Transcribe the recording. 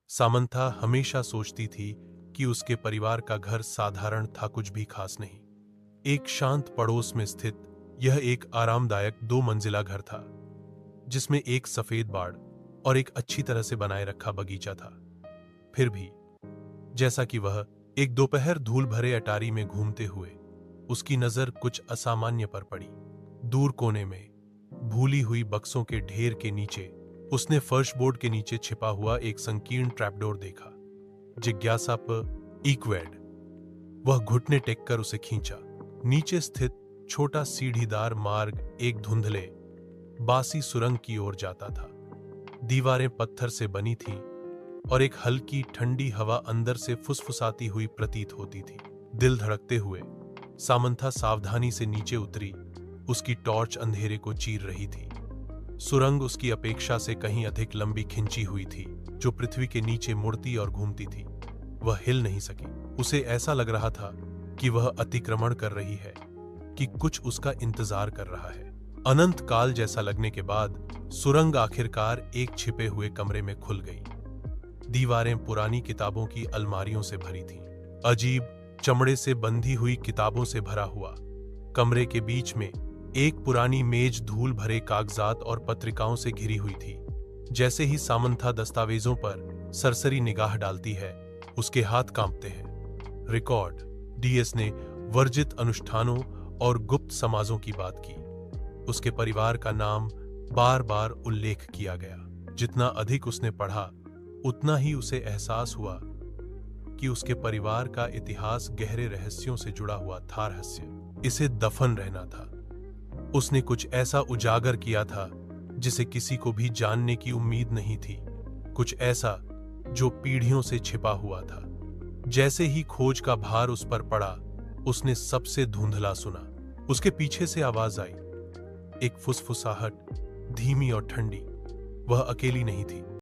Samantha हमेशा सोचती थी कि उसके परिवार का घर साधारण था, कुछ भी खास नहीं। एक शांत पड़ोस में स्थित यह एक आरामदायक 2 मंजिला घर था, जिसमें एक सफेद बाड़ और एक अच्छी तरह से बनाए रखा बगीचा था। फिर भी जैसा कि वह एक दोपहर धूल भरे अटारी में घूमते हुए उसकी नजर कुछ असामान्य पर पड़ी। दूर कोने में भूली हुई बक्सों के ढेर के नीचे उसने फर्श बोर्ड के नीचे छिपा हुआ एक संकीर्ण ट्रैपडोर देखा। जिज्ञासा पर इक्वेड वह घुटने टेककर उसे खींचा। नीचे स्थित छोटा सीढ़ीदार मार्ग एक धुंधले बासी सुरंग की ओर जाता था। दीवारें पत्थर से बनी थीं और एक हल्की ठंडी हवा अंदर से फुसफुसाती हुई प्रतीत होती थी। दिल धड़कते हुए सामंथा सावधानी से नीचे उतरी। उसकी टॉर्च अंधेरे को चीर रही थी। सुरंग उसकी अपेक्षा से कहीं अधिक लंबी खिंची हुई थी, जो पृथ्वी के नीचे मुड़ती और घूमती थी। वह हिल नहीं सकी। उसे ऐसा लग रहा था कि वह अतिक्रमण कर रही है, कि कुछ उसका इंतजार कर रहा है। अनंत काल जैसा लगने के बाद सुरंग आखिरकार एक छिपे हुए कमरे में खुल गई। दीवारें पुरानी किताबों की अलमारियों से भरी थीं। अजीब चमड़े से बंधी हुई किताबों से भरा हुआ कमरे के बीच में एक पुरानी मेज धूल भरे कागजात और पत्रिकाओं से घिरी हुई थी। जैसे ही सामंथा दस्तावेजों पर सरसरी निगाह डालती है, उसके हाथ कांपते हैं। रिकॉर्ड डीएस ने वर्जित अनुष्ठानों और गुप्त समाजों की बात की। उसके परिवार का नाम बार बार उल्लेख किया गया। जितना अधिक उसने पढ़ा, उतना ही उसे एहसास हुआ कि उसके परिवार का इतिहास गहरे रहस्यों से जुड़ा हुआ था। रहस्य इसे दफन रहना था। उसने कुछ ऐसा उजागर किया था जिसे किसी को भी जानने की उम्मीद नहीं थी। कुछ ऐसा जो पीढ़ियों से छिपा हुआ था। जैसे ही खोज का भार उस पर पड़ा, उसने सबसे धुंधला सुना। उसके पीछे से आवाज आई, एक फुसफुसाहट, धीमी और ठंडी। वह अकेली नहीं थी।